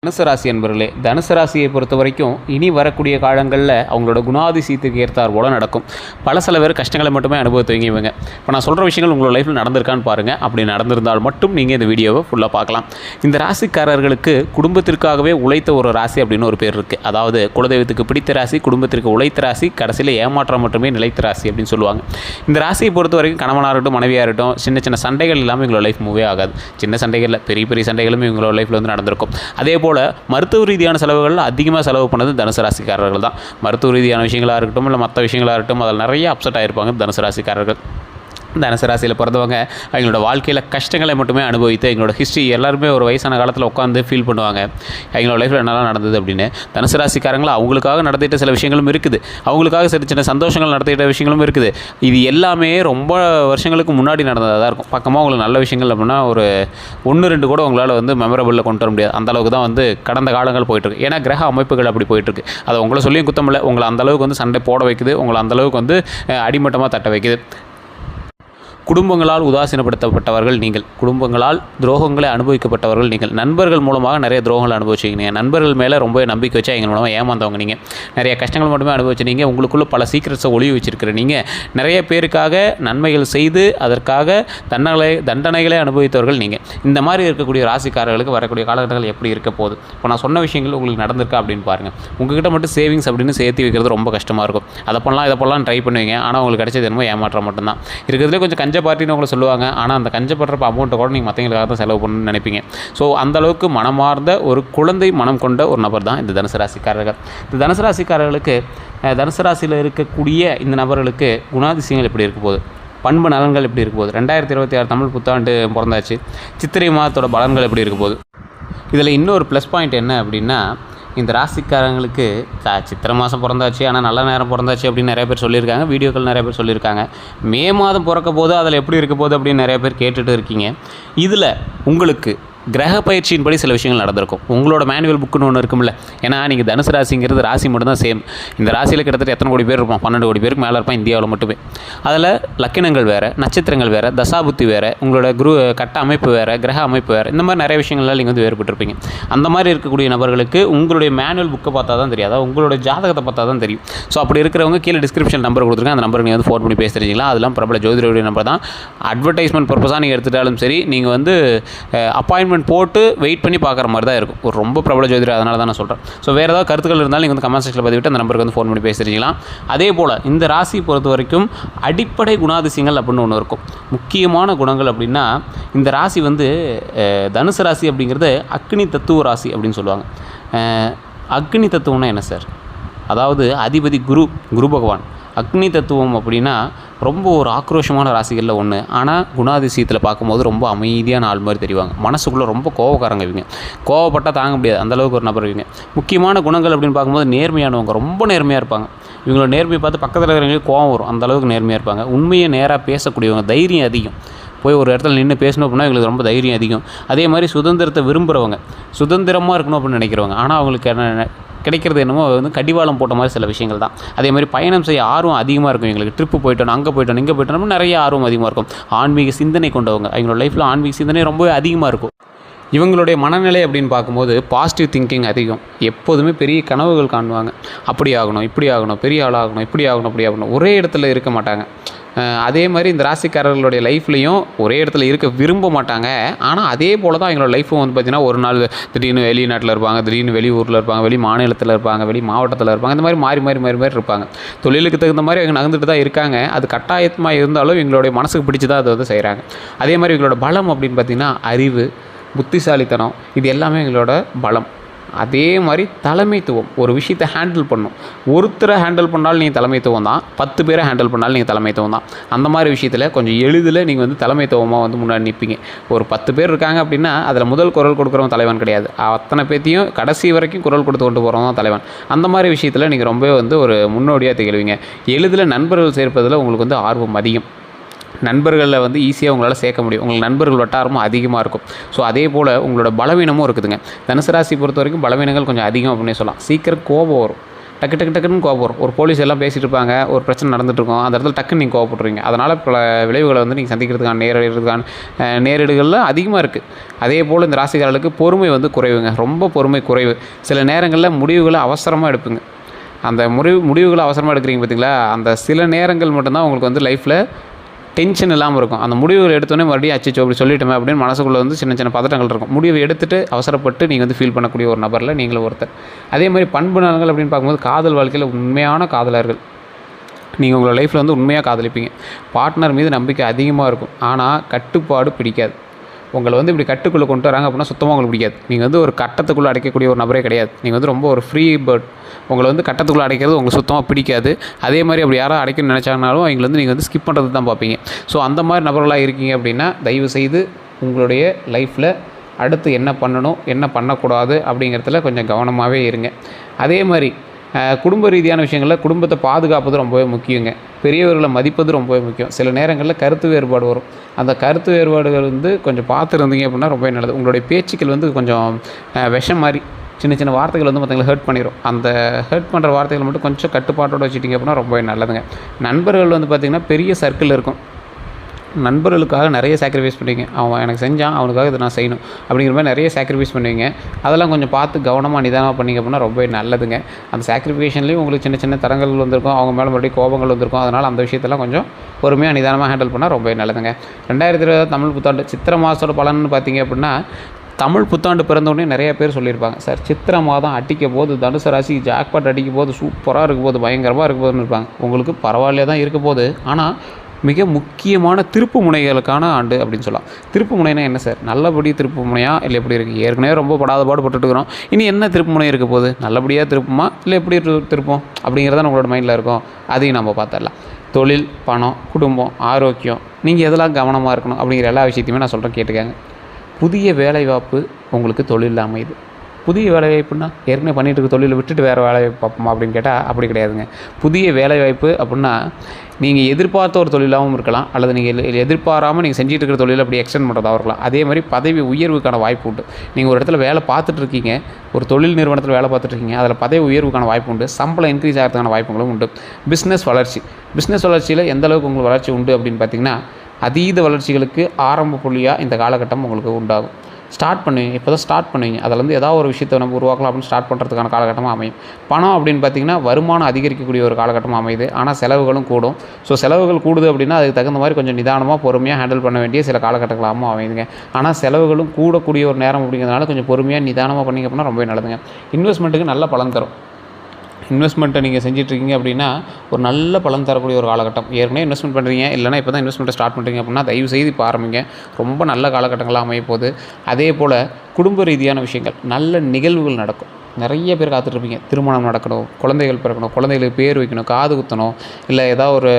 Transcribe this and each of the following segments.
தனுசு ராசி என்பவர்களே, தனுசு ராசியை பொறுத்த வரைக்கும் இனி வரக்கூடிய காலங்களில் அவங்களோட குணாதிசயத்துக்கு ஏற்றார் போல நடக்கும். சில பேர் கஷ்டங்களை மட்டுமே அனுபவித்துவீங்க இவங்க. இப்போ நான் சொல்கிற விஷயங்கள் உங்களோட லைஃப்பில் நடந்திருக்கான்னு பாருங்கள். அப்படி நடந்திருந்தால் மட்டும் நீங்கள் இந்த வீடியோவை ஃபுல்லாக பார்க்கலாம். இந்த ராசிக்காரர்களுக்கு குடும்பத்திற்காகவே உழைத்த ஒரு ராசி அப்படின்னு ஒரு பேர் இருக்குது. அதாவது குலதெய்வத்துக்கு பிடித்த ராசி, குடும்பத்திற்கு உழைத்த ராசி, கடைசியில் ஏமாற்றம் மட்டுமே நிலைத்த ராசி அப்படின்னு சொல்லுவாங்க. இந்த ராசியை பொறுத்த வரைக்கும் கணவனாக இருக்கட்டும், மனைவியாக இருக்கட்டும், சின்ன சின்ன சண்டைகள் இல்லாமல் இவங்களோட லைஃப் மூவே ஆகாது. சின்ன சண்டைகளில் பெரிய பெரிய சண்டைகளும் இவங்களோட லைஃப்பில் வந்து நடந்திருக்கும். அதே போல் மருத்துவ ரீதியான செலவுகள் அதிகமாக செலவு பண்ணது தனுசு ராசிக்காரர்கள் தான். மருத்துவ ரீதியான விஷயங்களாக இருக்கட்டும், இல்லை மற்ற விஷயங்களாக இருக்கட்டும், அதில் நிறைய அப்செட் ஆகிருப்பாங்க தனுசு ராசிக்காரர்கள். தனுசு ராசியில் பிறந்தவங்க அவங்களோட வாழ்க்கையில் கஷ்டங்களை மட்டுமே அனுபவித்து எங்களோட ஹிஸ்ட்ரி எல்லாருமே ஒரு வயசான காலத்தில் உட்காந்து ஃபீல் பண்ணுவாங்க அவங்களோட லைஃப்பில் என்னெல்லாம் நடந்தது அப்படின்னு. தனுசு ராசிக்காரங்களும் அவங்களுக்காக நடத்திட்ட சில விஷயங்களும் இருக்குது, அவங்களுக்காக சின்ன சின்ன சந்தோஷங்கள் நடத்திட்ட விஷயங்களும் இருக்குது. இது எல்லாமே ரொம்ப வருஷங்களுக்கு முன்னாடி நடந்ததாக தான் இருக்கும். பக்கமாக உங்களுக்கு நல்ல விஷயங்கள் அப்படின்னா ஒரு 1-2 கூட உங்களால் வந்து மெமரபிளில் கொண்டு வர முடியாது. அந்தளவுக்கு தான் வந்து கடந்த காலங்கள் போயிட்டுருக்கு. ஏன்னா கிரக அமைப்புகள் அப்படி போயிட்டுருக்கு. அதை உங்களை சொல்லியும் குத்தம் இல்லை, உங்களை அந்தளவுக்கு வந்து சண்டை போட வைக்குது, உங்களை அந்தளவுக்கு வந்து அடிமட்டமாக தட்ட வைக்குது. குடும்பங்களால் உதாசீனப்படுத்தப்பட்டவர்கள் நீங்கள், குடும்பங்களால் துரோகங்களை அனுபவிக்கப்பட்டவர்கள் நீங்கள், நண்பர்கள் மூலமாக நிறைய துரோகங்களை அனுபவிச்சிங்க. நண்பர்கள் மேலே ரொம்ப நம்பிக்கை வச்சா எங்கள் மூலமாக ஏமாந்தவங்க நீங்கள். நிறைய கஷ்டங்கள் மட்டுமே அனுபவிச்சிங்க. உங்களுக்குள்ளே பல சீக்கிரட்ஸை ஒளிவு வச்சிருக்கிற நீங்கள் நிறைய பேருக்காக நன்மைகள் செய்து அதற்காக தண்டனைகளை அனுபவித்தவர்கள் நீங்கள். இந்த மாதிரி இருக்கக்கூடிய ராசிக்காரர்களுக்கு வரக்கூடிய காலகட்டங்கள் எப்படி இருக்க போகுது? இப்போ நான் சொன்ன விஷயங்கள் உங்களுக்கு நடந்திருக்கா அப்படின்னு பாருங்கள். உங்ககிட்ட மட்டும் சேவிங்ஸ் அப்படின்னு சேர்த்து வைக்கிறது ரொம்ப கஷ்டமாக இருக்கும். அதை பண்ணலாம் இதை பண்ணலாம் ட்ரை பண்ணுவீங்க. ஆனால் உங்களுக்கு கிடைச்சது என்னமோ ஏமாற்றம் மட்டும்தான். இருக்கிறதுலே கொஞ்சம் கஞ்ச பார்ட்டின்னு உங்களை சொல்லுவாங்க. ஆனால் அந்த கஞ்சப்படுறப்ப அமௌண்ட்டை கூட நீங்கள் மற்றவங்களுக்காக தான் செலவு பண்ணணும்னு நினைப்பீங்க. ஸோ அந்தளவுக்கு மனமார்ந்த ஒரு குழந்தை மனம் கொண்ட ஒரு நபர் தான் இந்த தனுசு ராசிக்காரர்கள். இந்த தனுசு ராசிக்காரர்களுக்கு, தனுசு ராசியில் இருக்கக்கூடிய இந்த நபர்களுக்கு குணாதிசயங்கள் எப்படி இருக்க போகுது, பண்பு நலன்கள் எப்படி இருக்க போகுது, 2026 தமிழ் புத்தாண்டு பிறந்தாச்சு, சித்திரை மாதத்தோட பலன்கள் எப்படி இருக்க போகுது? இதில் இன்னொரு ப்ளஸ் பாயிண்ட் என்ன அப்படின்னா, இந்த ராசிக்காரங்களுக்கு சித்திரை மாதம் பிறந்தாச்சு, ஆனால் நல்ல நேரம் பிறந்தாச்சு அப்படின்னு நிறைய பேர் சொல்லியிருக்காங்க. வீடியோக்கள் நிறைய பேர் சொல்லியிருக்காங்க. மே மாதம் பிறக்க போது அதில் எப்படி இருக்க போகுது அப்படின்னு நிறைய பேர் கேட்டுட்டு இருக்கீங்க. இதில் உங்களுக்கு கிரக பயிற்சியின்படி சில விஷயங்கள் நடந்திருக்கும். உங்களோட மேனுவல் புக்குன்னு ஒன்று இருக்கும்ல. ஏன்னா நீங்கள் தனுசு ராசிங்கிறது ராசி மட்டும்தான் சேம். இந்த ராசியில் கிட்டத்தட்ட எத்தனை கோடி பேர் இருப்பான்? 12 கோடி பேருக்கு மேலே இருப்பான் இந்தியாவில் மட்டுமே. அதில் லக்கினங்கள் வேறு, நட்சத்திரங்கள் வேறு, தசாபுத்தி வேறு, உங்களோட கட்ட அமைப்பு வேறு, கிரக அமைப்பு வேறு, இந்த மாதிரி நிறைய விஷயங்கள்லாம் நீங்கள் வந்து வேறுபட்டிருப்பீங்க. அந்த மாதிரி இருக்கக்கூடிய நபர்களுக்கு உங்களுடைய மேனுவல் புக்கை பார்த்தா தான் தெரியும், அதாவது உங்களோட ஜாதகத்தை பார்த்தா தான் தெரியும். ஸோ அப்படி இருக்கிறவங்க கீழே டிஸ்கிரிப்ஷன் நம்பர் கொடுத்துருக்கேன். அந்த நம்பருக்கு நீங்கள் வந்து ஃபோன் பண்ணி பேச தெரிஞ்சிக்கலாம். அதெல்லாம் பிரபல ஜோதிடருடைய நம்பர் தான். அட்வர்டைஸ்மெண்ட் பர்பஸாக நீங்கள் எடுத்துட்டாலும் சரி, நீங்கள் வந்து அப்பாயின்மெண்ட் போட்டு வெயிட் பண்ணி பார்க்குற மாதிரி தான் இருக்கும். ஒரு ரொம்ப பிரபல ஜோதிடர், அதனால தான் நான் சொல்கிறேன். ஸோ வேறு ஏதாவது கருத்துக்கள் இருந்தாலும் நீங்கள் வந்து கமெண்ட் செக்ஷனில் பதிவிட்டு அந்த நம்பருக்கு வந்து ஃபோன் பண்ணி பேசிக்கலாம். அதே போல் இந்த ராசி பொறுத்த வரைக்கும் அடிப்படை குணாதிசயங்கள் அப்படின்னு ஒன்று இருக்கும். முக்கியமான குணங்கள் அப்படின்னா, இந்த ராசி வந்து தனுசு ராசி அப்படிங்கிறது அக்னி தத்துவ ராசி அப்படின்னு சொல்லுவாங்க. அக்னி தத்துவம்னா என்ன சார்? அதாவது அதிபதி குரு பகவான். அக்னி தத்துவம் அப்படின்னா ரொம்ப ஒரு ஆக்ரோஷமான ராசிகளில் ஒன்று. ஆனால் குணாதிசயத்தில் பார்க்கும்போது ரொம்ப அமைதியான ஆள் மாதிரி தெரிவாங்க. மனசுக்குள்ளே ரொம்ப கோவக்காரங்க இவங்க. கோவப்பட்டால் தாங்க முடியாது, அந்தளவுக்கு ஒரு நபர் இவங்க. முக்கியமான குணங்கள் அப்படின்னு பார்க்கும்போது நேர்மையானவங்க, ரொம்ப நேர்மையாக இருப்பாங்க. இவங்களோட நேர்மையை பார்த்து பக்கத்தில் இருக்கிறவங்களுக்கு கோவம் வரும், அந்தளவுக்கு நேர்மையாக இருப்பாங்க. உண்மையை நேராக பேசக்கூடியவங்க, தைரியம் அதிகம். போய் ஒரு இடத்துல நின்று பேசணும் அப்படின்னா இவங்களுக்கு ரொம்ப தைரியம் அதிகம். அதே மாதிரி சுதந்திரத்தை விரும்புகிறவங்க, சுதந்திரமாக இருக்கணும் அப்படின்னு நினைக்கிறவங்க. ஆனால் அவங்களுக்கு என்ன கிடைக்கிறது என்னமோ வந்து கடிவாளம் போட்ட மாதிரி சில விஷயங்கள் தான். அதே மாதிரி பயணம் செய்ய ஆர்வம் அதிகமாக இருக்கும் எங்களுக்கு. ட்ரிப்பு போய்ட்டோம், அங்கே போய்ட்டோம், இங்கே போய்ட்டோம், நிறைய ஆர்வம் அதிகமாக இருக்கும். ஆன்மீக சிந்தனை கொண்டவங்க, அவங்களோட லைஃப்பில் ஆன்மீக சிந்தனை ரொம்பவே அதிகமாக இருக்கும். இவங்களுடைய மனநிலை அப்படின்னு பார்க்கும்போது பாசிட்டிவ் திங்கிங் அதிகம். எப்போதுமே பெரிய கனவுகள் காணுவாங்க. அப்படி ஆகணும், இப்படி ஆகணும், பெரிய ஆளாகணும், இப்படி ஆகணும், அப்படி ஆகணும். ஒரே இடத்துல இருக்க மாட்டாங்க. அதே மாதிரி இந்த ராசிக்காரர்களுடைய லைஃப்லையும் ஒரே இடத்துல இருக்க விரும்ப மாட்டாங்க. ஆனால் அதே போல் தான் எங்களோட லைஃப்பும் வந்து பார்த்திங்கன்னா, ஒரு நாள் திடீர்னு வெளிநாட்டில் இருப்பாங்க, திடீர்னு வெளியூரில் இருப்பாங்க, வெளி மாநிலத்தில் இருப்பாங்க, வெளி மாவட்டத்தில் இருப்பாங்க. இந்த மாதிரி மாறி இருப்பாங்க. தொழிலுக்கு தகுந்த மாதிரி அவங்க நகர்ந்துட்டு தான் இருக்காங்க. அது கட்டாயமாக இருந்தாலும் எங்களுடைய மனசுக்கு பிடிச்சி தான் அதை வந்து செய்கிறாங்க. அதே மாதிரி எங்களோட பலம் அப்படின்னு பார்த்திங்கன்னா அறிவு, புத்திசாலித்தனம், இது எல்லாமே எங்களோட பலம். அதே மாதிரி தலைமைத்துவம், ஒரு விஷயத்தை ஹேண்டில் பண்ணணும். ஒருத்தரை ஹேண்டில் பண்ணாலும் நீங்கள் தலைமைத்துவம் தான், 10 பேரை ஹேண்டில் பண்ணாலும் நீங்கள் தலைமைத்துவம் தான். அந்த மாதிரி விஷயத்தில் கொஞ்சம் எளிதில் நீங்கள் வந்து தலைமைத்துவமாக வந்து முன்னாடி நிற்பீங்க. ஒரு 10 பேர் இருக்காங்க அப்படின்னா அதில் முதல் குரல் கொடுக்குறவன் தலைவன் கிடையாது. அத்தனை பேர்த்தையும் கடைசி வரைக்கும் குரல் கொடுத்து கொண்டு போகிறவன் தான் தலைவன். அந்த மாதிரி விஷயத்தில் நீங்கள் ரொம்பவே வந்து ஒரு முன்னோடியாக திகழ்வீங்க. எளிதில் நண்பர்கள் சேர்ப்பதில் உங்களுக்கு வந்து ஆர்வம் அதிகம். நண்பர்களில் வந்து ஈஸியாக உங்களால் சேர்க்க முடியும். உங்களுக்கு நண்பர்கள் வட்டாரமும் அதிகமாக இருக்கும். ஸோ அதே போல் உங்களோட பலவீனமும் இருக்குதுங்க. தனுசு ராசி பொறுத்த வரைக்கும் பலவீனங்கள் கொஞ்சம் அதிகம் அப்படின்னே சொல்லலாம். சீக்கிரம் கோபம் வரும். டக்கு டக்கு டக்குன்னு கோவம் வரும். ஒரு போலீஸ் எல்லாம் பேசிகிட்டு இருப்பாங்க, ஒரு பிரச்சனை நடந்துகிட்ருக்கும், அந்த இடத்துல டக்குன்னு நீங்கள் கோவப்பட்டுருவீங்க. அதனால் பல விளைவுகளை வந்து நீங்கள் சந்திக்கிறதுக்கான நேரிடுகள்லாம் அதிகமாக இருக்குது. அதே போல் இந்த ராசிக்காரர்களுக்கு பொறுமை வந்து குறைவுங்க, ரொம்ப பொறுமை குறைவு. சில நேரங்களில் முடிவுகளை அவசரமாக எடுப்புங்க. அந்த முடிவுகளை அவசரமாக எடுக்கிறீங்க பார்த்தீங்களா, அந்த சில நேரங்கள் மட்டும்தான் உங்களுக்கு வந்து லைஃப்பில் டென்ஷன் இல்லாமல் இருக்கும். அந்த முடிவுகள் எடுத்தோன்னே மறுபடியும் அச்சச்சோ அப்படி சொல்லிட்டோமே அப்படின்னு மனசுக்குள்ளே வந்து சின்ன சின்ன பதட்டங்கள் இருக்கும். முடிவு எடுத்துகிட்டு அவசரப்பட்டு நீங்கள் வந்து ஃபீல் பண்ணக்கூடிய ஒரு நபரில் நீங்களும் ஒருத்தர். அதே மாதிரி பண்பு நலன்கள் அப்படின்னு பார்க்கும்போது காதல் வாழ்க்கையில் உண்மையான காதலர்கள் நீங்கள் உங்களோட லைஃப்பில் வந்து உண்மையாக காதலிப்பீங்க. பார்ட்னர் மீது நம்பிக்கை அதிகமாக இருக்கும், ஆனால் கட்டுப்பாடு பிடிக்காது. உங்களை வந்து இப்படி கட்டுக்குள்ளே கொண்டு வராங்க அப்படின்னா சுத்தமாக உங்களுக்கு பிடிக்காது. நீங்கள் வந்து ஒரு கட்டத்துக்குள்ளே அடைக்கக்கூடிய ஒரு நபரே கிடையாது. நீங்கள் வந்து ரொம்ப ஒரு ஃப்ரீ பேர்ட். உங்களை வந்து கட்டத்துக்குள்ளே அடைக்கிறது உங்களுக்கு சுத்தமாக பிடிக்காது. அதே மாதிரி அப்படி யாராவது அடைக்கணும்னு நினச்சாங்கனாலும் அவங்களை வந்து நீங்கள் வந்து ஸ்கிப் பண்ணுறது தான் பார்ப்பீங்க. ஸோ அந்த மாதிரி நபர்களாக இருக்கீங்க அப்படின்னா தயவுசெய்து உங்களுடைய லைஃப்பில் அடுத்து என்ன பண்ணணும் என்ன பண்ணக்கூடாது அப்படிங்கிறதுல கொஞ்சம் கவனமாகவே இருங்க. அதே மாதிரி குடும்ப ரீதியான விஷயங்களில் குடும்பத்தை பாதுகாப்பது ரொம்பவே முக்கியங்க. பெரியவர்களை மதிப்பது ரொம்பவே முக்கியம். சில நேரங்களில் கருத்து வேறுபாடு வரும். அந்த கருத்து வேறுபாடுகள் வந்து கொஞ்சம் பார்த்துருந்தீங்க அப்படின்னா ரொம்பவே நல்லது. உங்களுடைய பேச்சுக்கள் வந்து கொஞ்சம் விஷம் மாதிரி சின்ன சின்ன வார்த்தைகள் வந்து மற்றவங்களை ஹர்ட் பண்ணிடும். அந்த ஹர்ட் பண்ணுற வார்த்தைகள் மட்டும் கொஞ்சம் கட்டுப்பாட்டோடு வச்சுட்டிங்க அப்படின்னா ரொம்பவே நல்லதுங்க. நண்பர்கள் வந்து பார்த்திங்கன்னா பெரிய சர்க்கிள் இருக்கும். நண்பர்களுக்காக நிறைய சாக்ரிஃபைஸ் பண்ணுவீங்க. அவன் எனக்கு செஞ்சான், அவனுக்காக இதை நான் செய்யணும் அப்படிங்கிற மாதிரி நிறைய சாக்ரிஃபைஸ் பண்ணுவீங்க. அதெல்லாம் கொஞ்சம் பார்த்து கவனமாக நிதானமாக பண்ணிங்க அப்படின்னா ரொம்பவே நல்லதுங்க. அந்த சாக்ரிஃபிகேஷன்லேயும் உங்களுக்கு சின்ன சின்ன தரங்கள் வந்திருக்கும், அவங்க மேலே மறுபடியும் கோபங்கள் வந்திருக்கும். அதனால் அந்த விஷயத்தெல்லாம் கொஞ்சம் பொறுமையாக நிதானமாக ஹேண்டில் பண்ணால் ரொம்பவே நல்லதுங்க. 2020 தமிழ் புத்தாண்டு சித்திரை மாதத்தோட பலன்னு பார்த்தீங்க அப்படின்னா தமிழ் புத்தாண்டு பிறந்தோடனே நிறைய பேர் சொல்லியிருப்பாங்க, சார் சித்திரை மாதம் அடிக்க போது தனுசு ராசி ஜாக்பாட் அடிக்க போது சூப்பராக இருக்க போது பயங்கரமாக இருக்க போதுன்னு இருப்பாங்க. உங்களுக்கு பரவாயில்லையே தான் இருக்க போது, ஆனால் மிக முக்கியமான திருப்பு முனைகளுக்கான ஆண்டு அப்படின்னு சொல்லலாம். திருப்பு முனைனா என்ன சார்? நல்லபடி திருப்பு முனையா இல்லை எப்படி இருக்குது? ஏற்கனவே ரொம்ப படாத பாடுபட்டுருக்கிறோம், இனி என்ன திருப்பு முனை இருக்க போகுது? நல்லபடியாக திருப்புமா இல்லை எப்படி திருப்போம் அப்படிங்கிறத நம்மளோட மைண்டில் இருக்கும். அதையும் நம்ம பார்த்துடலாம். தொழில், பணம், குடும்பம், ஆரோக்கியம், நீங்கள் எதெல்லாம் கவனமாக இருக்கணும் அப்படிங்கிற எல்லா விஷயத்தையுமே நான் சொல்கிறேன், கேட்டுக்கங்க. புதிய வேலைவாய்ப்பு உங்களுக்கு தொழிலில் அமையுது. புதிய வேலைவாய்ப்புன்னா ஏற்கனவே பண்ணிகிட்டு இருக்க தொழிலை விட்டுட்டு வேறு வேலைவாய்ப்பு பார்ப்போமா அப்படின்னு கேட்டால் அப்படி கிடையாதுங்க. புதிய வேலைவாய்ப்பு அப்படின்னா நீங்கள் எதிர்பார்த்த ஒரு தொழிலாகவும் இருக்கலாம், அல்லது நீங்கள் எதிர்பாராமல் நீங்கள் செஞ்சுட்டு இருக்கிற தொழிலை அப்படி எக்ஸ்டெண்ட் பண்ணுறதாகவும் இருக்கலாம். அதே மாதிரி பதவி உயர்வுக்கான வாய்ப்பு உண்டு. நீங்கள் ஒரு இடத்துல வேலை பார்த்துட்ருக்கீங்க, ஒரு தொழில் நிறுவனத்தில் வேலை பார்த்துட்ருக்கீங்க, அதில் பதவி உயர்வுக்கான வாய்ப்பு உண்டு, சம்பளம் இன்க்ரீஸ் ஆகிறதுக்கான வாய்ப்புகளும் உண்டு. பிஸ்னஸ் வளர்ச்சியில் எந்த அளவுக்கு உங்களுக்கு வளர்ச்சி உண்டு அப்படின்னு பார்த்தீங்கன்னா அதீத வளர்ச்சிகளுக்கு ஆரம்ப புள்ளியாக இந்த காலகட்டம் உங்களுக்கு உண்டாகும். ஸ்டார்ட் பண்ணுவீங்க, இப்போ தான் ஸ்டார்ட் பண்ணுவீங்க. அதில் ஏதாவது ஒரு விஷயத்தை நம்ம உருவாக்கலாம் அப்படின்னு ஸ்டார்ட் பண்ணுறதுக்கான காலகட்டமாக அமையும். பணம் அப்படின்னு பார்த்திங்கன்னா வருமானம் அதிகரிக்கக்கூடிய ஒரு காலகட்டமாக அமையுது, ஆனால் செலவுகளும் கூடும். ஸோ செலவுகள் கூடுது அப்படின்னா அதுக்கு தகுந்த மாதிரி கொஞ்சம் நிதானமாக பொறுமையாக ஹேண்டில் பண்ண வேண்டிய சில காலகட்டங்களாகவும் அமையுதுங்க. ஆனால் செலவுகளும் கூடக்கூடிய ஒரு நேரம் அப்படிங்கிறதுனால கொஞ்சம் பொறுமையாக நிதானமாக பண்ணிங்க அப்படின்னா ரொம்பவே நல்லதுங்க. இன்வெஸ்ட்மெண்ட்டுக்கு நல்ல பலன் தரும். இன்வெஸ்ட்மெண்ட்டை நீங்கள் செஞ்சிட்ருக்கீங்க அப்படின்னா ஒரு நல்ல பலன் தரக்கூடிய ஒரு காலகட்டம். ஏற்கனவே இன்வெஸ்ட்மெண்ட் பண்ணுறீங்க, இல்லைனா இப்போ தான் இன்வெஸ்ட்மெண்ட்டை ஸ்டார்ட் பண்ணுறீங்க அப்படின்னா தயவுசெய்து இப்போ ஆரம்பிங்க. ரொம்ப நல்ல காலகட்டங்களாக அமைய போகுது. அதே போல் குடும்ப ரீதியான விஷயங்கள், நல்ல நிகழ்வுகள் நடக்கும். நிறைய பேர் காத்துட்ருப்பீங்க, திருமணம் நடக்கணும், குழந்தைகள் பிறக்கணும், குழந்தைகளுக்கு பேர் வைக்கணும், காது குத்தணும், இல்லை ஏதாவது ஒரு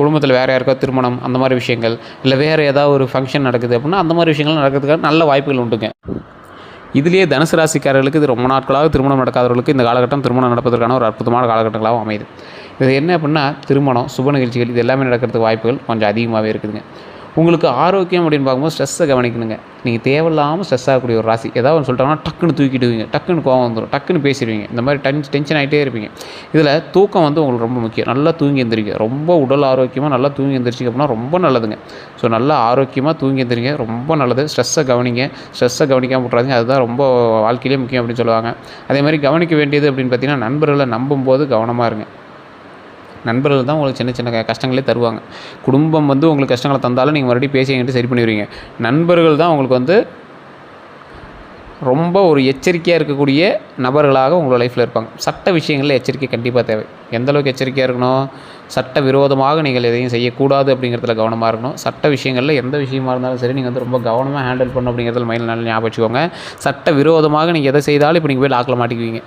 குடும்பத்தில் வேறு யாருக்கோ திருமணம், அந்த மாதிரி விஷயங்கள், இல்லை வேறு ஏதாவது ஒரு ஃபங்க்ஷன் நடக்குது அப்படின்னா அந்த மாதிரி விஷயங்கள் நடக்கிறதுக்காக நல்ல வாய்ப்புகள் உண்டுங்க. இதுலேயே தனுசு ராசிக்காரர்களுக்கு இது ரொம்ப நாட்களாக திருமணம் நடக்காதவர்களுக்கு இந்த காலகட்டம் திருமணம் நடப்பதற்கான ஒரு அற்புதமான காலகட்டங்களாகவும் அமையுது. இது என்ன அப்படின்னா திருமணம், சுப நிகழ்ச்சிகள் இது எல்லாமே நடக்கிறதுக்கு வாய்ப்புகள் கொஞ்சம் அதிகமாகவே இருக்குதுங்க. உங்களுக்கு ஆரோக்கியம் அப்படின்னு பார்க்கும்போது ஸ்ட்ரெஸ்ஸை கவனிக்கணுங்க. நீங்கள் தேவையில்லாமல் ஸ்ட்ரெஸ் ஆகக்கூடிய ஒரு ராசி. ஏதாவது ஒன்று சொல்லிட்டாங்கன்னா டக்குன்னு தூக்கிடுவீங்க, டக்குன்னு கோவம் வந்துடும், டக்குன்னு பேசிடுவீங்க. இந்த மாதிரி டென்ஷன் ஆகிட்டே இருப்பீங்க. இதில் தூக்கம் வந்து உங்களுக்கு ரொம்ப முக்கியம். நல்லா தூங்கி எந்திரிங்க. ரொம்ப உடல் ஆரோக்கியமாக நல்லா தூங்கி எந்திரிச்சிங்க அப்படின்னா ரொம்ப நல்லதுங்க. ஸோ நல்லா ஆரோக்கியமாக தூங்கி எந்திரிங்க, ரொம்ப நல்லது. ஸ்ட்ரெஸ்ஸை கவனிங்க, ஸ்ட்ரெஸ்ஸை கவனிக்காமல் விட்றாதீங்க. அதுதான் ரொம்ப வாழ்க்கையிலே முக்கியம் அப்படின்னு சொல்லுவாங்க. அதே மாதிரி கவனிக்க வேண்டியது அப்படின்னு பார்த்தீங்கன்னா நண்பர்களை நம்பும்போது கவனமாக இருங்க. நண்பர்கள் தான் உங்களுக்கு சின்ன சின்ன கஷ்டங்களே தருவாங்க. குடும்பம் வந்து உங்களுக்கு கஷ்டங்களை தந்தாலும் நீங்கள் மறுபடியும் பேசி என்கிட்ட சரி பண்ணிடுவீங்க. நண்பர்கள் தான் உங்களுக்கு வந்து ரொம்ப ஒரு எச்சரிக்கையாக இருக்கக்கூடிய நபர்களாக உங்களோட லைஃப்பில் இருப்பாங்க. சட்ட விஷயங்களில் எச்சரிக்கை கண்டிப்பாக தேவை. எந்தளவுக்கு எச்சரிக்கையாக இருக்கணும்? சட்ட விரோதமாக நீங்கள் எதையும் செய்யக்கூடாது அப்படிங்கிறதுல கவனமாக இருக்கணும். சட்ட விஷயங்களில் எந்த விஷயமா இருந்தாலும் சரி நீங்கள் வந்து ரொம்ப கவனமாக ஹேண்டில் பண்ணணும் அப்படிங்கிறதுல மைண்டில் நல்லா ஞாபகம் வச்சுக்கோங்க. சட்ட விரோதமாக நீங்கள் எதை செய்தாலும் இப்போ நீங்கள் போய் லாக்கில் மாட்டிக்குவீங்க.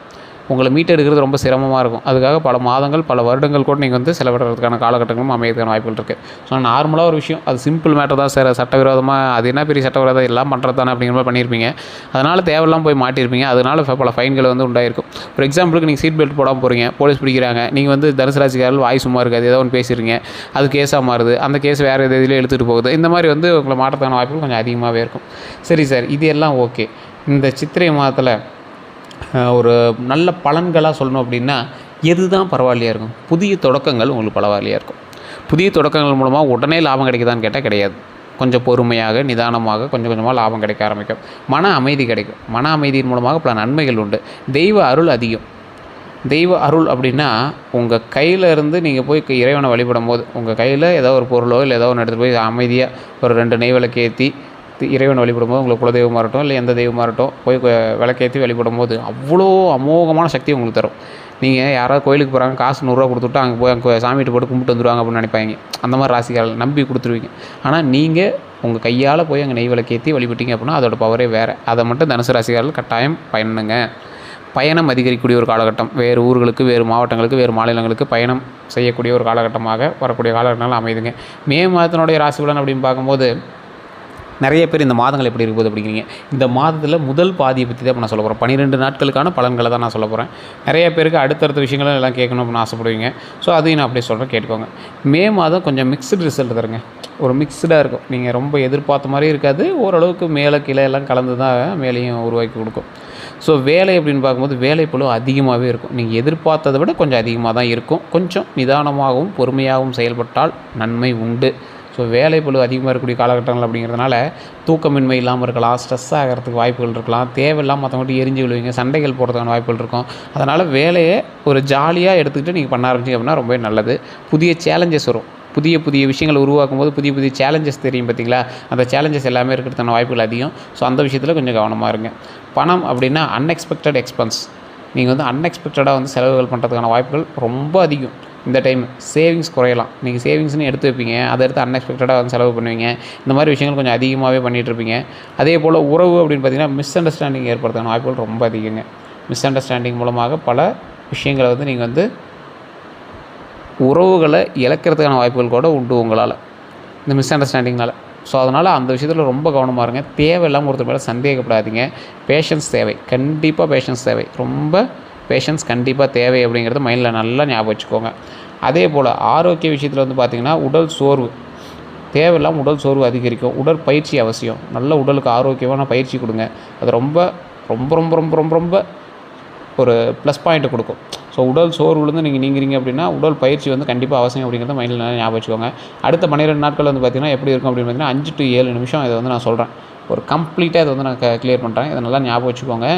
உங்களை மீட்டெடுக்கிறது ரொம்ப சிரமமாக இருக்கும். அதுக்காக பல மாதங்கள் பல வருடங்கள் கூட நீங்கள் வந்து செலவிடுறதுக்கான காலகட்டங்களும் அமையதுக்கான வாய்ப்புகள் இருக்குது. ஸோ நார்மலாக ஒரு விஷயம், அது சிம்பிள் மேட்டர் தான் சார், சட்டவிரோதமாக அது என்ன பெரிய சட்டவிரோதம் எல்லாம் பண்ணுறது தானே அப்படிங்கிற மாதிரி பண்ணியிருப்பீங்க. அதனால் தேவையில்லாமல் போய் மாட்டியிருப்பீங்க. அதனால் பல ஃபைன்கள் வந்து உண்டாயிருக்கும். ஒரு எக்ஸாம்பிளுக்கு நீங்கள் சீட் பெல்ட் போடாமல் போகிறீங்க, போலீஸ் பிடிக்கிறாங்க, நீங்கள் வந்து தனுசு ராசிக்காரர்கள் வாய் சும்மா இருக்காது, ஏதோ ஒன்று பேசிடுறீங்க, அது கேஸாக மாறுது, அந்த கேஸ் வேறு எதில் எடுத்துகிட்டு போகுது. இந்த மாதிரி வந்து உங்களை மாற்றத்துக்கான வாய்ப்புகள் கொஞ்சம் அதிகமாகவே இருக்கும். சரி சார், இது எல்லாம் ஓகே. இந்த சித்திரை மாதத்தில் ஒரு நல்ல பலன்களாக சொல்லணும் அப்படின்னா எது தான் பரவாயில்லையா இருக்கும்? புதிய தொடக்கங்கள் உங்களுக்கு பரவாயில்லையா இருக்கும். புதிய தொடக்கங்கள் மூலமாக உடனே லாபம் கிடைக்குதான்னு கேட்டால் கிடையாது. கொஞ்சம் பொறுமையாக, நிதானமாக கொஞ்சம் கொஞ்சமாக லாபம் கிடைக்க ஆரம்பிக்கும். மன அமைதி கிடைக்கும். மன அமைதியின் மூலமாக பல நன்மைகள் உண்டு. தெய்வ அருள் அதிகம். தெய்வ அருள் அப்படின்னா, உங்கள் கையில் இருந்து நீங்கள் போய் இறைவனை வழிபடும்போது, உங்கள் கையில் ஏதோ ஒரு பொருளோ இல்லை ஏதோ ஒன்று எடுத்துகிட்டு போய் அமைதியாக ஒரு 2 நெய் விளக்கு ஏற்றி இறைவனை வழிபடும்போது, உங்களுக்கு குலதெய்வமாக இருக்கட்டும் இல்லை எந்த தெய்வமாக இருக்கட்டும், போய் விளக்கேற்றி வழிபடும்போது அவ்வளோ அமோகமான சக்தி உங்களுக்கு தரும். நீங்கள் யாராவது கோயிலுக்கு போகிறாங்க, காசு 100 கொடுத்துட்டு அங்கே போய் அங்கே சாமிகிட்ட போட்டு கும்பிட்டு வந்துடுவாங்க அப்படின்னு நினைப்பாங்க. அந்த மாதிரி ராசிக்காரர்கள் நம்பி கொடுத்துருவீங்க. ஆனால் நீங்கள் உங்கள் கையால் போய் அங்கே நெய் விளக்கேற்றி வழிபட்டீங்க அப்படின்னா அதோட பவரே வேறு. அதை மட்டும் தனுசு ராசிக்காரர்கள் கட்டாயம் பயனுங்க. பயணம் அதிகரிக்கக்கூடிய ஒரு காலகட்டம். வேறு ஊர்களுக்கு, வேறு மாவட்டங்களுக்கு, வேறு மாநிலங்களுக்கு பயணம் செய்யக்கூடிய ஒரு காலகட்டமாக வரக்கூடிய காலகட்டங்கள் அமைதுங்க. மே மாதத்தினுடைய ராசி பலன் அப்படின்னு பார்க்கும்போது, நிறைய பேர் இந்த மாதங்கள் எப்படி இருக்குது அப்படிங்கிறீங்க. இந்த மாதத்தில் முதல் பாதியை பற்றி தான் இப்போ நான் சொல்ல போகிறேன். 12 நாட்களுக்கான பலன்களை தான் நான் சொல்ல போகிறேன். நிறைய பேருக்கு அடுத்தடுத்த விஷயங்களும் எல்லாம் கேட்கணும் அப்படின்னு ஆசைப்படுவீங்க. ஸோ அதையும் நான் அப்படியே சொல்கிறேன், கேட்டுக்கோங்க. மே மாதம் கொஞ்சம் மிக்ஸ்டு ரிசல்ட் தருங்க. ஒரு மிக்ஸ்டாக இருக்கும். நீங்கள் ரொம்ப எதிர்பார்த்த மாதிரி இருக்காது. ஓரளவுக்கு மேலே கீழே எல்லாம் கலந்து தான் மேலேயும் உருவாக்கி கொடுக்கும். ஸோ வேலை அப்படின்னு பார்க்கும்போது வேலைப்பளு அதிகமாகவே இருக்கும். நீங்கள் எதிர்பார்த்ததை விட கொஞ்சம் அதிகமாக தான் இருக்கும். கொஞ்சம் நிதானமாகவும் பொறுமையாகவும் செயல்பட்டால் நன்மை உண்டு. ஸோ வேலைப்பளு அதிகமாக இருக்கக்கூடிய காலகட்டங்கள் அப்படிங்கிறதுனால தூக்கமின்மை இல்லாமல் இருக்கலாம், ஸ்ட்ரெஸ் ஆகிறதுக்கு வாய்ப்புகள் இருக்கலாம், தேவையில்லாமல் மற்றவங்கள்ட்ட எரிஞ்சு விழுவீங்க, சண்டைகள் போடுறதுக்கான வாய்ப்புகள் இருக்கும். அதனால் வேலையை ஒரு ஜாலியாக எடுத்துக்கிட்டு நீங்கள் பண்ண ஆரம்பிச்சிங்க அப்படின்னா ரொம்பவே நல்லது. புதிய சேலஞ்சஸ் வரும். புதிய புதிய விஷயங்களை உருவாக்கும் போது புதிய புதிய சேலஞ்சஸ் தெரியும் பார்த்தீங்களா? அந்த சேலஞ்சஸ் எல்லாமே இருக்கிறதுக்கான வாய்ப்புகள் அதிகம். ஸோ அந்த விஷயத்தில் கொஞ்சம் கவனமாக இருங்க. பணம் அப்படின்னா அன்எக்ஸ்பெக்டட் எக்ஸ்பென்ஸ். நீங்கள் வந்து அன்எக்ஸ்பெக்டடாக செலவுகள் பண்ணுறதுக்கான வாய்ப்புகள் ரொம்ப அதிகம். இந்த டைம் சேவிங்ஸ் குறையலாம். நீங்கள் சேவிங்ஸ்னு எடுத்து வைப்பீங்க, அதை எடுத்து அன்எக்ஸ்பெக்டடாக செலவு பண்ணுவீங்க. இந்த மாதிரி விஷயங்கள் கொஞ்சம் அதிகமாகவே பண்ணிகிட்ருப்பீங்க. அதே போல் உறவு அப்படின்னு பார்த்தீங்கன்னா மிஸ் அண்டர்ஸ்டாண்டிங் ஏற்படுறதுக்கான வாய்ப்புகள் ரொம்ப அதிகங்க. மிஸ் அண்டர்ஸ்டாண்டிங் மூலமாக பல விஷயங்களை நீங்கள் உறவுகளை இழக்கிறதுக்கான வாய்ப்புகள் கூட உண்டு உங்களால், இந்த மிஸ் அண்டர்ஸ்டாண்டிங்னால். ஸோ அதனால் அந்த விஷயத்தில் ரொம்ப கவனமாக இருங்க. தேவையில்லாமல் ஒருத்தர் மேலே சந்தேகப்படாதீங்க. பேஷன்ஸ் தேவை, கண்டிப்பாக பேஷன்ஸ் தேவை. ரொம்ப பேஷன்ஸ் கண்டிப்பாக தேவை அப்படிங்கிறத மைண்டில் நல்லா ஞாபகம் வச்சுக்கோங்க. அதே போல் ஆரோக்கிய விஷயத்தில் பார்த்திங்கன்னா உடல் சோர்வு, தேவையில்லாமல் உடல் சோர்வு அதிகரிக்கும். உடற்பயிற்சி அவசியம். நல்ல உடலுக்கு ஆரோக்கியமான பயிற்சி கொடுங்க. அது ரொம்ப ரொம்ப ரொம்ப ரொம்ப ரொம்ப ரொம்ப ஒரு ப்ளஸ் பாயிண்ட்டை கொடுக்கும். ஸோ உடல் சோர்வுலேருந்து நீங்கள் நீங்கிறீங்க அப்படின்னா உடல் பயிற்சி கண்டிப்பாக அவசியம் அப்படிங்கிறத மைண்டில் நல்லா ஞாபகம் வச்சுக்கோங்க. அடுத்த 12 நாட்கள் பார்த்திங்கன்னா எப்படி இருக்கும் அப்படின்னு பார்த்தீங்கன்னா 5 to 7 நிமிஷம் இதை நான் சொல்கிறேன். ஒரு கம்ப்ளீட்டாக இதை நான் கிளியர் பண்ணுறேன். இதை நல்லா ஞாபகம் வச்சுக்கோங்க.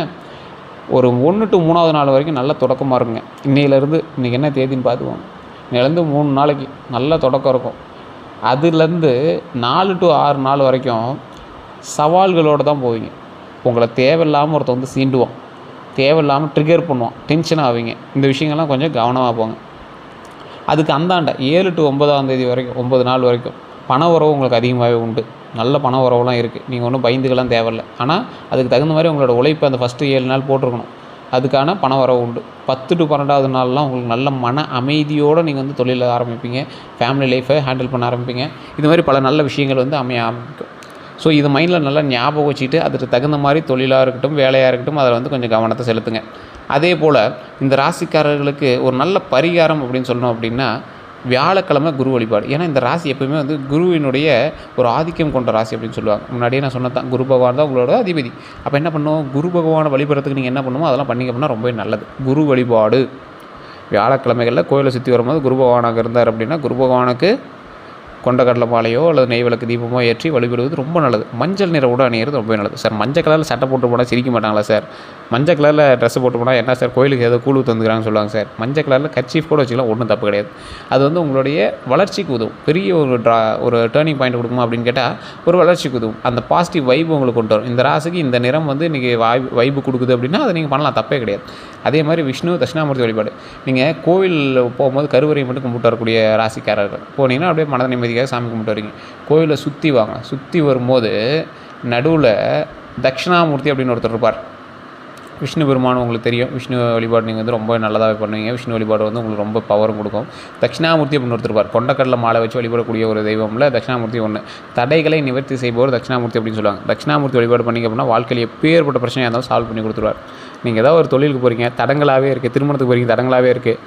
ஒரு 1 to 3வது நாள் வரைக்கும் நல்ல தொடக்கமாக இருக்குங்க. இன்றையிலேருந்து இன்றைக்கி என்ன தேதின்னு பார்த்துக்கோங்க. இன்னையிலேருந்து 3 நாளைக்கு நல்ல தொடக்கம் இருக்கும். அதுலேருந்து 4 to 6 நாள் வரைக்கும் சவால்களோடு தான் போவீங்க. உங்களை தேவையில்லாமல் ஒருத்தர் சீண்டுவோம், தேவையில்லாமல் ட்ரிகர் பண்ணுவோம், டென்ஷன் ஆவீங்க. இந்த விஷயங்கள்லாம் கொஞ்சம் கவனமாக போங்க. அதுக்கு அந்தாண்ட 7 to 9ஆம் தேதி வரைக்கும் 9 நாள் வரைக்கும் பண உறவு உங்களுக்கு அதிகமாகவே உண்டு. நல்ல பண உறவுலாம் இருக்குது. நீங்கள் ஒன்றும் பயந்துக்கலாம் தேவையில்லை. ஆனால் அதுக்கு தகுந்த மாதிரி உங்களோட உழைப்பு அந்த ஃபஸ்ட்டு 7 நாள் போட்டிருக்கணும். அதுக்கான பண வரவு உண்டு. 10 to 12வது நாள்லாம் உங்களுக்கு நல்ல மன அமைதியோடு நீங்கள் தொழிலை ஆரம்பிப்பீங்க, ஃபேமிலி லைஃப்பை ஹேண்டில் பண்ண ஆரம்பிப்பீங்க. இது மாதிரி பல நல்ல விஷயங்கள் அமைய ஆரம்பிக்கும். ஸோ இது மைண்டில் நல்லா ஞாபகம் வச்சுட்டு அதுக்கு தகுந்த மாதிரி தொழிலாக இருக்கட்டும், வேலையாக இருக்கட்டும், அதில் கொஞ்சம் கவனத்தை செலுத்துங்க. அதே போல் இந்த ராசிக்காரர்களுக்கு ஒரு நல்ல பரிகாரம் அப்படின்னு சொல்லணும் அப்படின்னா வியாழக்கிழமை குரு வழிபாடு. ஏன்னா இந்த ராசி எப்போயுமே குருவினுடைய ஒரு ஆதிக்கம் கொண்ட ராசி அப்படின்னு சொல்லுவாங்க. முன்னாடியே நான் சொன்னதான், குரு பகவான் தான் உங்களோட அதிபதி. அப்போ என்ன பண்ணுவோம், குரு பகவானை வழிபடுறதுக்கு நீங்கள் என்ன பண்ணுமோ அதெல்லாம் பண்ணிங்க அப்படின்னா ரொம்ப நல்லது. குரு வழிபாடு வியாழக்கிழமைகளில் கோயிலை சுற்றி வரும்போது குரு பகவானாக இருந்தார் அப்படின்னா குரு பகவானுக்கு கொண்டக்கடலை மாலையோ அல்லது நெய் விளக்கு தீபமோ ஏற்றி வழிபடுவது ரொம்ப நல்லது. மஞ்சள் நிற உடை அணியிறது ரொம்ப நல்லது. சார் மஞ்சள் கலரில் சட்டை போட்டு போனால் சிரிக்க மாட்டாங்களா சார்? மஞ்சள் கலரில் ட்ரெஸ்ஸு போட்டு போனால் என்ன சார் கோயிலுக்கு ஏதோ கூழு தந்துக்கிறாங்கன்னு சொல்லுவாங்க சார். மஞ்சள் கலரில் கர்ச்சீஃப் கூட வச்சுக்கலாம், ஒன்றும் தப்பு கிடையாது. அது உங்களுடைய வளர்ச்சிக்கு உதவும். பெரிய ஒரு டேர்னிங் பாயிண்ட் கொடுக்குமா அப்படின்னு கேட்டால் ஒரு வளர்ச்சிக்கு உதவும். அந்த பாசிட்டிவ் வைப்பு உங்களுக்கு கொண்டு வரும். இந்த ராசிக்கு இந்த நிறம் இன்றைக்கி வைப்பு கொடுக்குது அப்படின்னா அதை நீங்கள் பண்ணலாம், தப்பே கிடையாது. அதே மாதிரி விஷ்ணு தட்சிணாமூர்த்தி வழிபாடு. நீங்கள் கோவில் போகும்போது கருவறையை மட்டும் கும்பிட்டு வரக்கூடிய ராசிக்காரர்கள் போனீங்கன்னா அப்படியே மன நிம்மதிக்காக சாமி கும்பிட்டு வரீங்க. கோயிலை சுற்றி வாங்க. சுற்றி வரும்போது நடுவில் தட்சிணாமூர்த்தி அப்படின்னு ஒருத்தர் இருப்பார். விஷ்ணு பெருமான் உங்களுக்கு தெரியும். விஷ்ணு வழிபாடு நீங்கள் ரொம்ப நல்லதாகவே பண்ணுவீங்க. விஷ்ணு வழிபாடு உங்களுக்கு ரொம்ப பவரும் கொடுக்கும். தட்சிணாமூர்த்தி அப்படின்னு ஒருத்தர் இருப்பார். கொண்டக்கடலை மாலை வச்சு வழிபடக்கூடிய ஒரு தெய்வம்ல தட்சிணாமூர்த்தி ஒன்று. தடைகளை நிவர்த்தி செய்பவர் தட்சிணாமூர்த்தி அப்படின்னு சொல்லுவாங்க. தட்சிணாமூர்த்தி வழிபாடு பண்ணிங்க அப்படின்னா வாழ்க்கையில் எப்பேற்பட்ட பிரச்சனையாக இருந்தாலும் சால்வ் பண்ணி கொடுத்துருவார். நீங்கள் ஏதாவது ஒரு தொழிலுக்கு போகிறீங்க, தடங்களாகவே இருக்குது, திருமணத்துக்கு போகிறீங்க, தடங்களாகவே இருக்குது,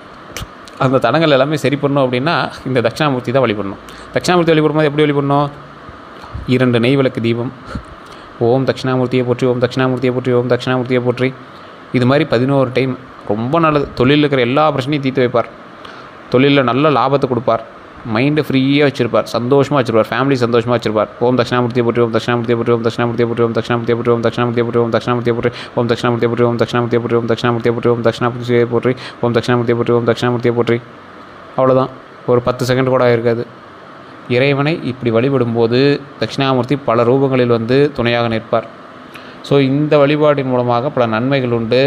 அந்த தடங்கள் எல்லாமே சரி பண்ணணும் அப்படின்னா இந்த தட்சிணாமூர்த்தி தான் வழிபடணும். தட்சிணாமூர்த்தி வழிபடும்போது எப்படி வழிபடணும்? 2 நெய் விளக்கு தீபம், ஓம் தட்சிணாமூர்த்தியை போற்றி, ஓம் தட்சிணாமூர்த்தியை போற்றி, ஓம் தட்சிணாமூர்த்தியை போற்றி, இது மாதிரி 11 டைம் ரொம்ப நல்லது. தொழிலில் இருக்கிற எல்லா பிரச்சனையும் தீர்த்து வைப்பார். தொழிலில் நல்ல லாபத்தை கொடுப்பார். மைண்டை ஃப்ரீயாக வச்சுருப்பார். சந்தோஷமாக வச்சுருப்பார். ஃபேமிலி சந்தோஷமாக வச்சுருப்பார். ஓம் தட்சிணாமூர்த்தியை போற்றி, ஓம் தட்சிணாமூர்த்தியை போற்றி, ஓம் தட்சிணாமூர்த்தியை போற்றி, ஓம் தட்சிணாமூர்த்தியை போற்றி, ஓம் தட்சிணாமூர்த்தியை போற்றி, ஓம் தட்சிணாமூர்த்தியை போற்றி, ஓம் தட்சிணாமூர்த்தியை போற்றி, ஓம் தட்சிணாமூர்த்தியை போற்றி, ஓம் தட்சிணாமூர்த்தியை போற்றி, ஓம் தட்சிணாமூர்த்தியை போற்றி, ஓம் தட்சிணாமூர்த்தியை போற்றி, ஓம் தட்சிணாமூர்த்தியை போற்றி. அவ்வளோதான். ஒரு 10 செகண்ட் கூட ஆயிருக்காது. இறைவனை இப்படி வழிபடும்போது தட்சிணாமூர்த்தி பல ரூபங்களில் வந்து துணையாக நிற்பார். ஸோ இந்த வழிபாட்டின் மூலமாக பல நன்மைகள் உண்டு.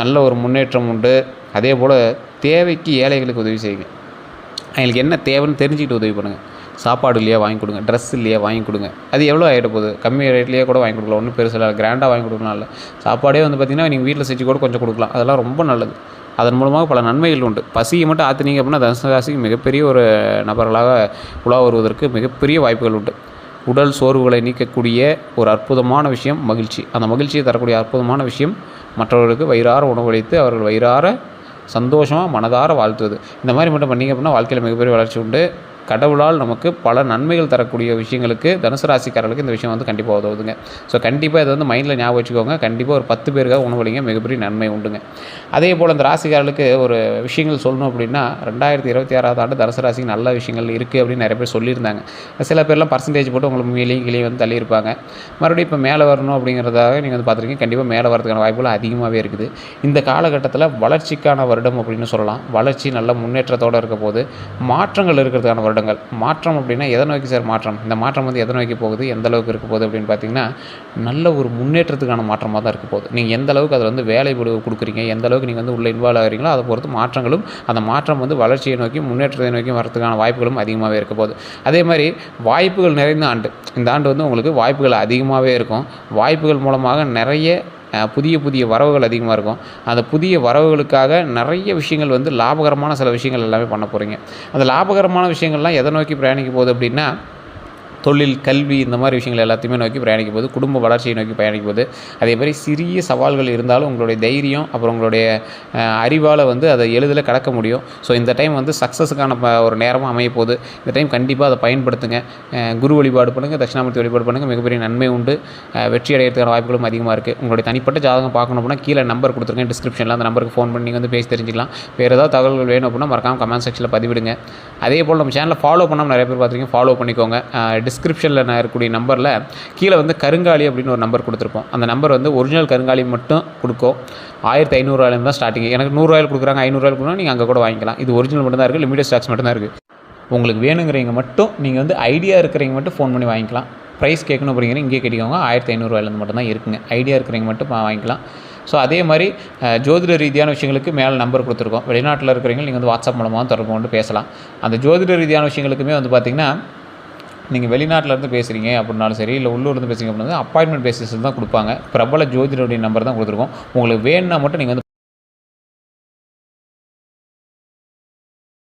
நல்ல ஒரு முன்னேற்றம் உண்டு. அதே போல் தேவைக்கு ஏழைகளுக்கு உதவி செய்யுங்க. அவங்களுக்கு என்ன தேவைன்னு தெரிஞ்சுக்கிட்டு உதவி பண்ணுங்கள். சாப்பாடு இல்லையா வாங்கி கொடுங்க, ட்ரெஸ் இல்லையா வாங்கி கொடுங்க. அது எவ்வளோ ஆகிட போகுது, கம்மி ரேட்லேயே கூட வாங்கி கொடுக்கலாம். ஒன்றும் பெருசில் கிராண்டாக வாங்கி கொடுக்கலாம். இல்லை சாப்பாடே வந்து பார்த்திங்கன்னா நீங்கள் வீட்டில் செஞ்சு கூட கொஞ்சம் கொடுக்கலாம். அதெல்லாம் ரொம்ப நல்லது. அதன் மூலமாக பல நன்மைகள் உண்டு. பசியை மட்டும் ஆற்றுனீங்க அப்படின்னா தனுசு ராசிக்கு மிகப்பெரிய ஒரு நபர்களாக உலா வருவதற்கு மிகப்பெரிய வாய்ப்புகள் உண்டு. உடல் சோர்வுகளை நீக்கக்கூடிய ஒரு அற்புதமான விஷயம் மகிழ்ச்சி. அந்த மகிழ்ச்சியை தரக்கூடிய அற்புதமான விஷயம் மற்றவர்களுக்கு வயிறார உணவளித்து அவர்கள் வயிறார சந்தோஷமாக மனதார வாழ்த்துவது. இந்த மாதிரி மட்டும் பண்ணிங்க அப்படின்னா வாழ்க்கையில் மிகப்பெரிய வளர்ச்சி உண்டு. கடவுளால் நமக்கு பல நன்மைகள் தரக்கூடிய விஷயங்களுக்கு தனுசு ராசிக்காரர்களுக்கு இந்த விஷயம் வந்து கண்டிப்பாக உதவுதுங்க. ஸோ கண்டிப்பாக இதை வந்து மைண்டில் ஞாபகம் வச்சுக்கோங்க. கண்டிப்பாக ஒரு 10 பேருக்காக உணவளிங்க, மிகப்பெரிய நன்மை உண்டுங்க. அதே போல் இந்த ராசிக்காரர்களுக்கு ஒரு விஷயங்கள் சொல்லணும் அப்படின்னா 2026 ஆண்டு தனுசு ராசிக்கு நல்ல விஷயங்கள் இருக்குது அப்படின்னு நிறைய பேர் சொல்லியிருந்தாங்க. சில பேர்லாம் பர்சன்டேஜ் போட்டு உங்களுக்கு மேலேயும் கீழே வந்து தள்ளியிருப்பாங்க. மறுபடியும் இப்போ மேலே வரணும் அப்படிங்கிறதாக நீங்கள் வந்து பார்த்துருக்கீங்க. கண்டிப்பாக மேலே வரதுக்கான வாய்ப்புகள் அதிகமாகவே இருக்குது. இந்த காலகட்டத்தில் வளர்ச்சிக்கான வருடம் அப்படின்னு சொல்லலாம். வளர்ச்சி நல்ல முன்னேற்றத்தோடு இருக்க போது, மாற்றங்கள் இருக்கிறதுக்கான வருடங்கள். மாற்றம் அப்படின்னா எதை நோக்கி சார் மாற்றம்? இந்த மாற்றம் வந்து எதை நோக்கி போகுது, எந்த அளவுக்கு இருக்க போகுது அப்படின்னு பார்த்தீங்கன்னா நல்ல ஒரு முன்னேற்றத்துக்கான மாற்றமாக தான் இருக்க போகுது. நீங்கள் எந்த அளவுக்கு அதில் வந்து வேலை கொடுக்குறீங்க, எந்த அளவுக்கு நீங்கள் வந்து உள்ளே இன்வால்வ் ஆகிறீங்களோ அதை பொறுத்து மாற்றங்களும், அந்த மாற்றம் வந்து வளர்ச்சியை நோக்கி முன்னேற்றத்தை நோக்கி வரதுக்கான வாய்ப்புகளும் அதிகமாகவே இருக்க போகுது. அதே மாதிரி வாய்ப்புகள் நிறைந்த ஆண்டு. இந்த ஆண்டு வந்து உங்களுக்கு வாய்ப்புகள் அதிகமாகவே இருக்கும். வாய்ப்புகள் மூலமாக நிறைய புதிய புதிய வரவுகள் அதிகமாக இருக்கும். அந்த புதிய வரவுகளுக்காக நிறைய விஷயங்கள் வந்து லாபகரமான சில விஷயங்கள் எல்லாமே பண்ண போகிறீங்க. அந்த லாபகரமான விஷயங்கள்லாம் எதை நோக்கி பிரயாணிக்க போகுது அப்படின்னா தொழில், கல்வி, இந்த மாதிரி விஷயங்கள் எல்லாத்தையுமே நோக்கி பிரயாணிக்கும் போது, குடும்ப வளர்ச்சியை நோக்கி பயணிக்கும் போது, அதே மாதிரி சிறிய சவால்கள் இருந்தாலும் உங்களுடைய தைரியம் அப்புறம் உங்களுடைய அறிவால் வந்து அதை எளிதில் கடக்க முடியும். ஸோ இந்த டைம் வந்து சக்ஸஸுக்கான ஒரு நேரமாக அமைய போகுது. இந்த டைம் கண்டிப்பாக அதை பயன்படுத்துங்க. குரு வழிபாடு பண்ணுங்கள், தட்சிணாமூர்த்தி வழிபாடு பண்ணுங்கள், மிகப்பெரிய நன்மை உண்டு. வெற்றி அடைகிறதுக்கான வாய்ப்புகளும் அதிகமாக இருக்குது. உங்களுடைய தனிப்பட்ட ஜாதகம் பார்க்கணும் அப்படின்னா கீழே நம்பர் கொடுத்துருக்கேன் டிஸ்கிரிப்ஷனில். அந்த நம்பருக்கு ஃபோன் பண்ணி நீங்கள் வந்து பேசி தெரிஞ்சிக்கலாம். வேறு ஏதாவது தகவல்கள் வேணும் அப்படின்னா மறக்காமல் கமெண்ட் செக்ஷனில் பதிவிடுங்க. அதே போல் நம்ம சேனலை ஃபாலோ பண்ணாமல் நிறைய பேர் பார்த்துருக்கீங்க, ஃபாலோ பண்ணிக்கோங்க. டிஸ்கிரிப்ஷனில் நான் இருக்கக்கூடிய நம்பரில் கீழே வந்து கருங்காலி அப்படின்னு ஒரு நம்பர் கொடுத்துருப்போம். அந்த நம்பர் வந்து ஒரிஜினல் கருங்காலி மட்டும் கொடுக்கும். 1500 தான் ஸ்டார்டிங். எனக்கு 100 கொடுக்குறாங்க, 500 கொடுக்குறாங்க, நீங்கள் அங்கே கூட வாங்கிக்கலாம். இது ஒரிஜினல் மட்டும் தான் இருக்குது, லிமிடெட் ஸ்டாக்ஸ் மட்டும் தான் இருக்குது. உங்களுக்கு வேணுங்கிறவங்க மட்டும் நீங்கள் வந்து ஐடியா இருக்கிறவங்க மட்டும் ஃபோன் பண்ணி வாங்கிக்கலாம். ப்ரைஸ் கேட்கணும் அப்படிங்கிற இங்கே கேட்டிக்கோங்க. 1500 மட்டும் தான் இருக்குங்க. ஐடியா இருக்கிறவங்க மட்டும் வாங்கிக்கலாம். ஸோ அதே மாதிரி ஜோதிட ரீதியான விஷயங்களுக்கு மேலே நம்பர் கொடுத்துருக்கோம். வெளிநாட்டில் இருக்கிறவங்க நீங்கள் வந்து வாட்ஸ்அப் மூலமாக தொடர்பு கொண்டு பேசலாம். அந்த ஜோதிட ரீதியான விஷயங்களுக்குமே வந்து பார்த்திங்கன்னா நீங்கள் வெளிநாட்டிலேருந்து பேசுகிறீங்க அப்படின்னாலும் சரி, இல்லை உள்ளூர்லேருந்து பேசுகிறீங்க அப்படின்னா அப்பாயின்மெண்ட் பேசிஸில் தான் கொடுப்பாங்க. பிரபல ஜோதிடருடைய நம்பர் தான் கொடுத்துருக்கோம். உங்களுக்கு வேணுன்னா மட்டும் நீங்கள் வந்து